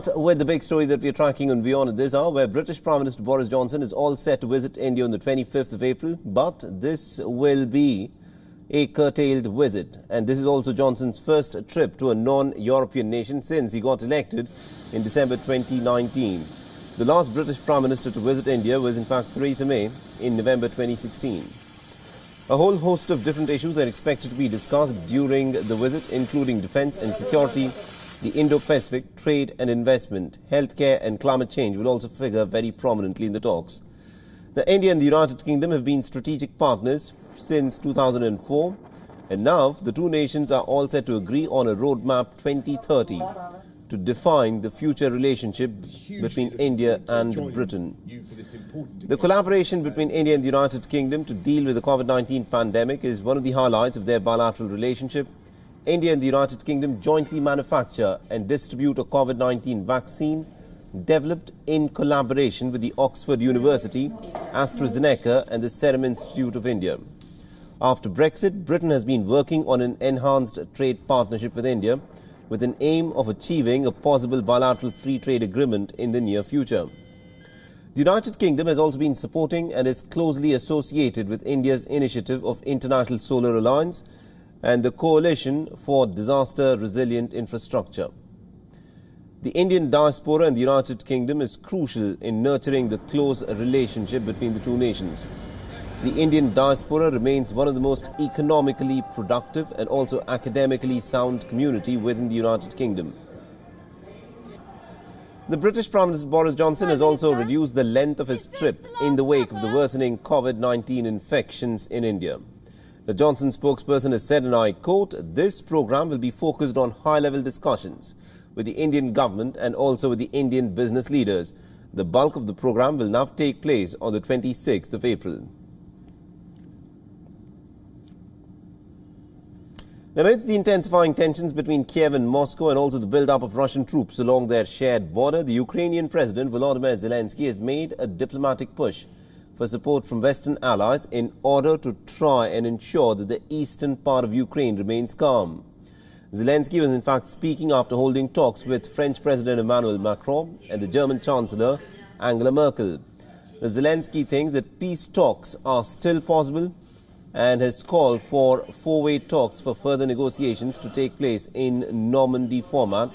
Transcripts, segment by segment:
start with the big story that we're tracking on WION at this hour, where British Prime Minister Boris Johnson is all set to visit India on the 25th of April, but this will be a curtailed visit. And this is also Johnson's first trip to a non-European nation since he got elected in December 2019. The last British Prime Minister to visit India was in fact Theresa May in November 2016. A whole host of different issues are expected to be discussed during the visit, including defence and security, the Indo-Pacific, trade and investment, healthcare and climate change will also figure very prominently in the talks. Now, India and the United Kingdom have been strategic partners since 2004, and now the two nations are all set to agree on a roadmap 2030 to define the future relationship between India and Britain. The collaboration between India and the United Kingdom to deal with the COVID-19 pandemic is one of the highlights of their bilateral relationship. India and the United Kingdom jointly manufacture and distribute a COVID-19 vaccine developed in collaboration with the Oxford University, AstraZeneca and the Serum Institute of India. After Brexit, Britain has been working on an enhanced trade partnership with India with an aim of achieving a possible bilateral free trade agreement in the near future. The United Kingdom has also been supporting and is closely associated with India's initiative of International Solar Alliance and the Coalition for Disaster Resilient Infrastructure. The Indian diaspora in the United Kingdom is crucial in nurturing the close relationship between the two nations. The Indian diaspora remains one of the most economically productive and also academically sound community within the United Kingdom. The British Prime Minister Boris Johnson has also reduced the length of his trip in the wake of the worsening COVID-19 infections in India. The Johnson spokesperson has said, and I quote, "This program will be focused on high-level discussions with the Indian government and also with the Indian business leaders. The bulk of the program will now take place on the 26th of April. Amidst the intensifying tensions between Kiev and Moscow and also the build-up of Russian troops along their shared border, the Ukrainian President Volodymyr Zelensky has made a diplomatic push for support from Western allies in order to try and ensure that the eastern part of Ukraine remains calm. Zelensky was in fact speaking after holding talks with French President Emmanuel Macron and the German Chancellor Angela Merkel. Zelensky thinks that peace talks are still possible and has called for four-way talks for further negotiations to take place in Normandy format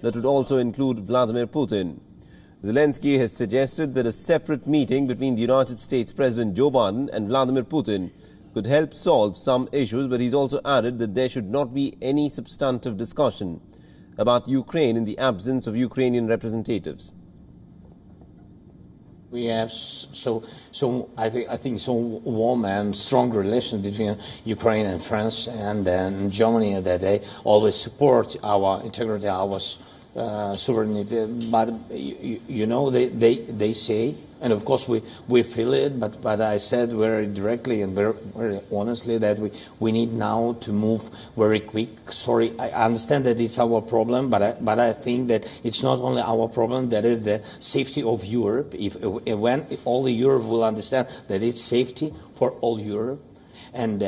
that would also include Vladimir Putin. Zelensky has suggested that a separate meeting between the United States President Joe Biden and Vladimir Putin could help solve some issues, but he's also added that there should not be any substantive discussion about Ukraine in the absence of Ukrainian representatives. We have I think so warm and strong relations between Ukraine and France and then Germany that they always support our integrity, our sovereignty. But you know they say, and of course we feel it. But I said very directly and very honestly that we need now to move very quick. Sorry, I understand that it's our problem, but I think that it's not only our problem. That is the safety of Europe. When all Europe will understand that it's safety for all Europe, and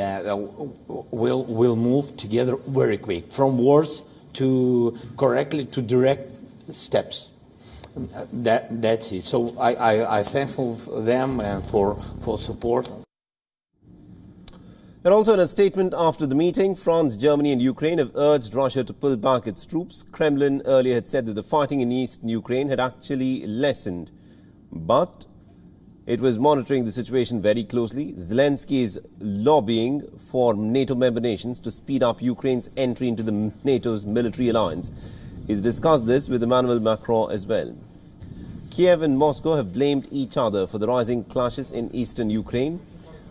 we'll move together very quick from words to direct steps. That's it. So I thankful for them and for support. And also in a statement after the meeting, France, Germany and Ukraine have urged Russia to pull back its troops. Kremlin earlier had said that the fighting in eastern Ukraine had actually lessened, but it was monitoring the situation very closely. Zelensky is lobbying for NATO member nations to speed up Ukraine's entry into the NATO's military alliance. He's discussed this with Emmanuel Macron as well. Kiev and Moscow have blamed each other for the rising clashes in eastern Ukraine,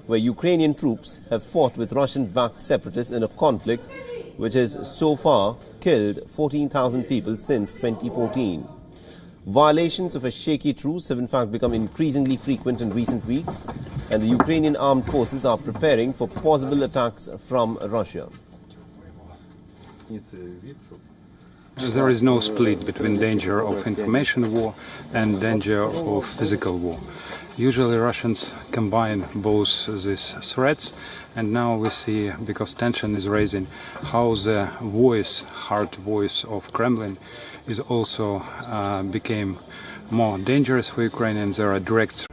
where Ukrainian troops have fought with Russian-backed separatists in a conflict which has so far killed 14,000 people since 2014. Violations of a shaky truce have in fact become increasingly frequent in recent weeks, and the Ukrainian armed forces are preparing for possible attacks from Russia. There is no split between danger of information war and danger of physical war. Usually Russians combine both these threats, and now we see, because tension is rising, how the hard voice of Kremlin is also became more dangerous for Ukrainians. There are direct